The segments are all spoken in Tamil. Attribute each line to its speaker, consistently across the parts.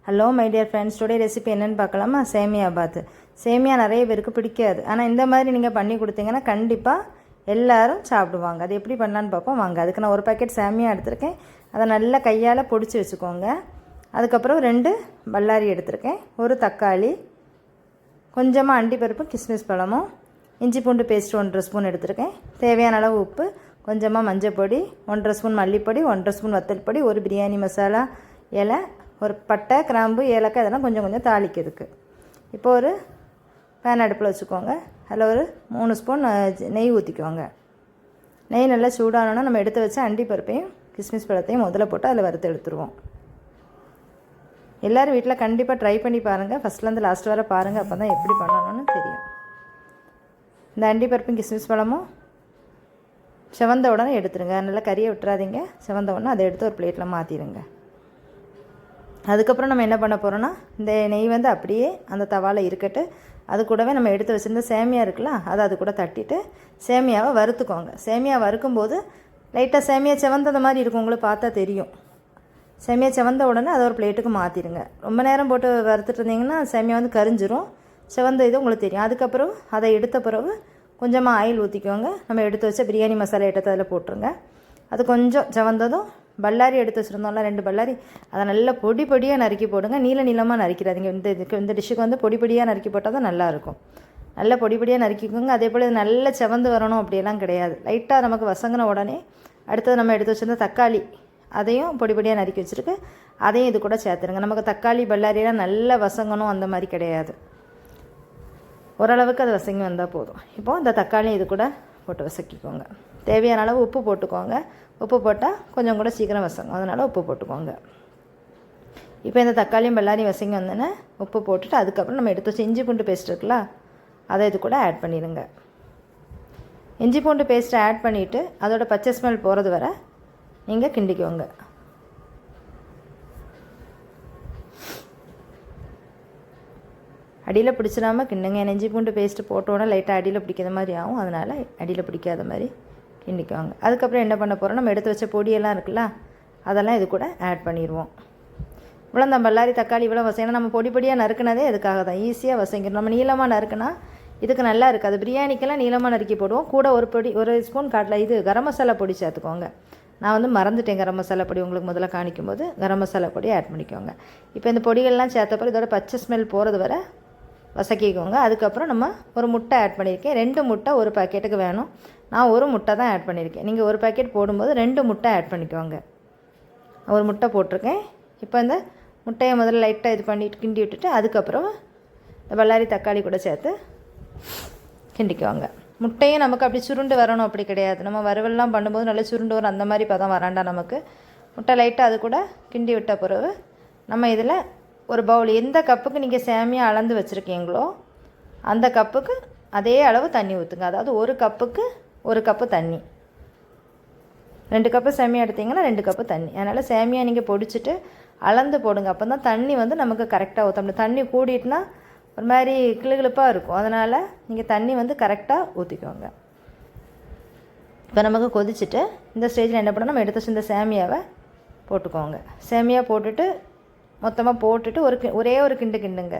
Speaker 1: Hello my dear friends, today recipe என்னென்னு பார்க்கலாமா? சேமியா பாத்து. சேமியா நிறைய பேருக்கு பிடிக்காது, ஆனால் இந்த மாதிரி நீங்கள் பண்ணி கொடுத்தீங்கன்னா கண்டிப்பாக எல்லோரும் சாப்பிடுவாங்க. அது எப்படி பண்ணலான்னு பார்ப்போம் வாங்க. அதுக்கு நான் ஒரு பாக்கெட் சேமியா எடுத்திருக்கேன். அதை நல்லா கையால் பொடிச்சு வச்சுக்கோங்க. அதுக்கப்புறம் 2 பல்லாரி எடுத்திருக்கேன், ஒரு தக்காளி, கொஞ்சமாக அண்டிப்பருப்பு, கிஸ்மிஸ் பழமும், இஞ்சி பூண்டு பேஸ்ட் 1.5 ஸ்பூன் எடுத்திருக்கேன், தேவையான அளவு உப்பு, கொஞ்சமாக மஞ்சள் பொடி, 1.5 ஸ்பூன் மல்லிப்பொடி, 1.5 ஸ்பூன் வத்தல் பொடி, ஒரு பிரியாணி மசாலா இலை, ஒரு பட்டை, கிராம்பு, ஏலக்காய், இதெல்லாம் கொஞ்சம் தாளிக்கிறதுக்கு. இப்போ ஒரு பேன் அடுப்பில் வச்சுக்கோங்க. அதில் ஒரு 3 ஸ்பூன் நெய் ஊற்றிக்கோங்க. நெய் நல்லா சூடானோன்னா நம்ம எடுத்து வச்ச அண்டிப்பருப்பையும் கிஸ்மிஸ் பழத்தையும் முதல்ல போட்டு அதில் வறுத்து எடுத்துருவோம். எல்லோரும் வீட்டில் கண்டிப்பாக ட்ரை பண்ணி பாருங்கள். ஃபஸ்ட்லேருந்து லாஸ்ட் வரை பாருங்கள், அப்போ தான் எப்படி பண்ணணும்னு தெரியும். இந்த அண்டிப்பருப்பும் கிஸ்மிஸ் பழமும் செவந்த உடனே எடுத்துருங்க. நல்லா கறியை விட்டுறாதீங்க. செவந்த உடனே அதை எடுத்து ஒரு பிளேட்டில் மாற்றிடுங்க. அதுக்கப்புறம் நம்ம என்ன பண்ண போகிறோன்னா, இந்த நெய் அப்படியே அந்த தவாவில் இருக்கட்டு. அது கூடவே நம்ம எடுத்து வச்சுருந்த சேமியா இருக்குல்ல, அதை அது கூட தட்டிட்டு சேமியாவை வறுத்துக்கோங்க. சேமியா வறுக்கும்போது லைட்டாக சேமியா செவந்தது மாதிரி இருக்கும், உங்களுக்கு பார்த்தா தெரியும். சேமியா செவந்த உடனே அதை ஒரு பிளேட்டுக்கு மாற்றிடுங்க. ரொம்ப நேரம் போட்டு வறுத்துட்டு இருந்தீங்கன்னா சேமியா கரிஞ்சிரும். செவந்த இது உங்களுக்கு தெரியும். அதுக்கப்புறம் அதை எடுத்த பிறகு கொஞ்சமாக ஆயில் ஊற்றிக்கோங்க. நம்ம எடுத்து வச்ச பிரியாணி மசாலா எடுத்து அதில் போட்டுருங்க. அது கொஞ்சம் செவந்ததும் பல்லாரி எடுத்து வச்சுருந்தோம்ல, 2 பல்லாரி, அதை நல்லா பொடி பொடியாக நறுக்கி போடுங்க. நீளமாக நறுக்கிறாதீங்க. இந்த டிஷ்ஷுக்கு பொடி பொடியாக நறுக்கி போட்டால் தான் நல்லாயிருக்கும். நல்லா பொடி பொடியாக நறுக்கிக்கோங்க. அதே போல் நல்ல செவந்து வரணும் அப்படியெல்லாம் கிடையாது. லைட்டாக நமக்கு வசங்கின உடனே அடுத்தது நம்ம எடுத்து வச்சுருந்த தக்காளி, அதையும் பொடி பொடியாக நறுக்கி வச்சுருக்கு, அதையும் இது கூட சேர்த்துருங்க. நமக்கு தக்காளி பல்லாரியெல்லாம் நல்லா வசங்கணும் அந்த மாதிரி கிடையாது. ஓரளவுக்கு அது வசங்கி வந்தால் போதும். இப்போது இந்த தக்காளியும் இது கூட போட்டு வசக்கிக்கோங்க. தேவையான அளவு உப்பு போட்டுக்கோங்க. உப்பு போட்டால் கொஞ்சம் கூட சீக்கிரம் வசங்கும், அதனால் உப்பு போட்டுக்கோங்க. இப்போ இந்த தக்காளியும் பல்லாரியும் வசங்கி வந்தோன்னே உப்பு போட்டுட்டு அதுக்கப்புறம் நம்ம எடுத்து வச்சு இஞ்சி பூண்டு பேஸ்ட் இருக்குல்ல, அதை இது கூட ஆட் பண்ணிடுங்க. இஞ்சி பூண்டு பேஸ்ட்டை ஆட் பண்ணிவிட்டு அதோட பச்சை ஸ்மெல் போகிறது வரை நீங்கள் கிண்டிக்கோங்க. அடியில் பிடிச்சிடாமல் கிண்டுங்க. இஞ்சி பூண்டு பேஸ்ட்டு போட்டோன்னே லைட்டாக அடியில் பிடிக்கிற மாதிரி ஆகும், அதனால் அடியில் பிடிக்காத மாதிரி கிண்டிக்குவாங்க. அதுக்கப்புறம் என்ன பண்ண போகிறோம், நம்ம எடுத்து வச்ச பொடியெல்லாம் இருக்குல்ல, அதெல்லாம் இது கூட ஆட் பண்ணிடுவோம். இவ்வளோ இந்த பல்லாரி தக்காளி இவ்வளோ வசைனா நம்ம பொடி பொடியாக நறுக்குனதே அதுக்காக தான், ஈஸியாக வசங்கிடும். நம்ம நீளமாக நறுக்குனா இதுக்கு நல்லா இருக்காது. பிரியாணிக்கெல்லாம் நீளமாக நறுக்கி போடுவோம். கூட ஒரு ஸ்பூன் காட்டில் இது கரம் மசாலா பொடி சேர்த்துக்கோங்க. நான் மறந்துட்டேன் கரம் மசாலா பொடி உங்களுக்கு முதல்ல காணிக்கும்போது கரம் மசாலா பொடி ஆட் பண்ணிக்கோங்க. இப்போ இந்த பொடிகள்லாம் சேர்த்தப்போ இதோட பச்சை ஸ்மெல் போகிறது வரை வசக்கிக்கோங்க. அதுக்கப்புறம் நம்ம ஒரு முட்டை ஆட் பண்ணியிருக்கேன். 2 முட்டை ஒரு பாக்கெட்டுக்கு வேணும். நான் ஒரு முட்டை தான் ஆட் பண்ணியிருக்கேன். நீங்கள் ஒரு பாக்கெட் போடும்போது 2 முட்டை ஆட் பண்ணிக்கோங்க. ஒரு முட்டை போட்டிருக்கேன். இப்போ இந்த முட்டையை முதல்ல லைட்டாக இது பண்ணிட்டு கிண்டி விட்டுட்டு அதுக்கப்புறம் இந்த பல்லாரி தக்காளி கூட சேர்த்து கிண்டிக்குவாங்க. முட்டையும் நமக்கு அப்படி சுருண்டு வரணும் அப்படி கிடையாது. நம்ம வறுவல்லாம் பண்ணும்போது நல்லா சுருண்டு வரும், அந்த மாதிரி பதம் வராண்டா நமக்கு. முட்டை லைட்டாக அது கூட கிண்டி விட்ட பிறகு நம்ம இதில் ஒரு பவுல், எந்த கப்புக்கு நீங்கள் சேமியா அளந்து வச்சுருக்கீங்களோ அந்த கப்புக்கு அதே அளவு தண்ணி ஊற்றுங்க. அதாவது ஒரு கப்புக்கு 1 கப்பு தண்ணி. 2 கப்பு சேமியா எடுத்திங்கன்னா 2 கப்பு தண்ணி. அதனால் சேமியா நீங்கள் பொடிச்சிட்டு அளந்து போடுங்க. அப்போ தான் தண்ணி நமக்கு கரெக்டாக ஊற்ற முடியும். தண்ணி கூடிட்டுனா ஒரு மாதிரி கிளுகிழுப்பாக இருக்கும். அதனால் நீங்கள் தண்ணி கரெக்டாக ஊற்றிக்கோங்க. இப்போ நமக்கு கொதிச்சுட்டு இந்த ஸ்டேஜில் என்ன பண்ணணும், நம்ம எடுத்து வச்சு இந்த சேமியாவை போட்டுக்கோங்க. சேமியா போட்டுட்டு மொத்தமாக போட்டுட்டு ஒரே ஒரு கிண்டுங்க.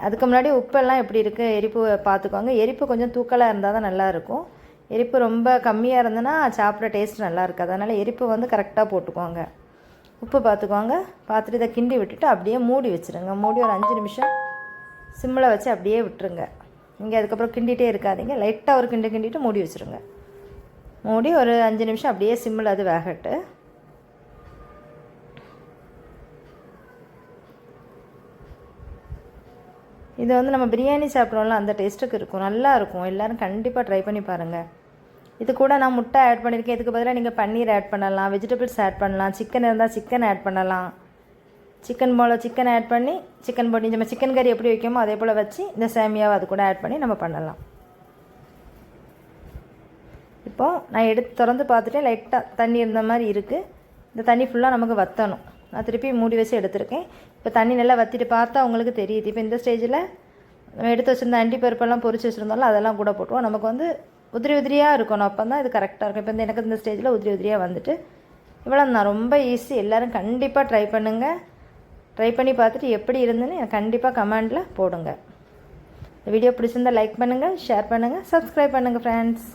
Speaker 1: அதுக்கு முன்னாடி உப்பெல்லாம் எப்படி இருக்குது எரிப்பு பார்த்துக்கோங்க. எரிப்பு கொஞ்சம் தூக்கலாக இருந்தால் தான் நல்லாயிருக்கும். எரிப்பு ரொம்ப கம்மியாக இருந்ததுன்னா சாப்பிட்ற டேஸ்ட் நல்லா இருக்காது. அதனால் எரிப்பு கரெக்டாக போட்டுக்கோங்க. உப்பு பார்த்துக்கோங்க. பார்த்துட்டு இதை கிண்டி விட்டுட்டு அப்படியே மூடி வச்சுருங்க. மூடி ஒரு 5 நிமிஷம் சிம்மில் வச்சு அப்படியே விட்டுருங்க. நீங்கள் அதுக்கப்புறம் கிண்டிகிட்டே இருக்காதீங்க. லைட்டாக ஒரு கிண்டிட்டு மூடி வச்சுருங்க. மூடி ஒரு 5 நிமிஷம் அப்படியே சிம்மில் அது வேகட்டு. இது நம்ம பிரியாணி சாப்பிட்றோம்ல அந்த டேஸ்ட்டுக்கு இருக்கும், நல்லா இருக்கும். எல்லோரும் கண்டிப்பாக ட்ரை பண்ணி பாருங்கள். இது கூட நான் முட்டை ஆட் பண்ணியிருக்கேன். இதுக்கு பதிலாக நீங்கள் பன்னீர் ஆட் பண்ணலாம், வெஜிடபிள்ஸ் ஆட் பண்ணலாம், சிக்கன் இருந்தால் சிக்கன் ஆட் பண்ணலாம். சிக்கன் ஆட் பண்ணி சிக்கன் பொடி நம்ம சிக்கன் கறி எப்படி வைக்கோமோ அதே போல் வச்சு இந்த சேமியாவை அது கூட ஆட் பண்ணி நம்ம பண்ணலாம். இப்போது நான் திறந்து பார்த்துட்டு லைட்டாக தண்ணி இருந்த மாதிரி இருக்குது. இந்த தண்ணி ஃபுல்லாக நமக்கு வற்றணும். நான் திருப்பி மூடி வச்சு எடுத்திருக்கேன். இப்போ தண்ணி நல்லா வற்றிட்டு பார்த்தா உங்களுக்கு தெரியுது. இப்போ இந்த ஸ்டேஜில் நம்ம எடுத்து வச்சுருந்த அண்டிப்பருப்பெல்லாம் பொரிச்சு வச்சுருந்தோம்ல, அதெல்லாம் கூட போட்டுருவோம். நமக்கு உதிரி உதிரியாக இருக்கணும், அப்போ தான் இது கரெக்டாக இருக்கும். இப்போ எனக்கு இந்த ஸ்டேஜில் உதிரி உதிரியாக வந்துட்டு இவ்வளோ தான். ரொம்ப ஈஸி. எல்லோரும் கண்டிப்பாக ட்ரை பண்ணுங்கள். ட்ரை பண்ணி பார்த்துட்டு எப்படி இருந்துன்னு எனக்கு கண்டிப்பாக கமெண்டில் போடுங்க. இந்த வீடியோ பிடிச்சிருந்தால் லைக் பண்ணுங்கள், ஷேர் பண்ணுங்கள், சப்ஸ்கிரைப் பண்ணுங்கள் ஃப்ரெண்ட்ஸ்.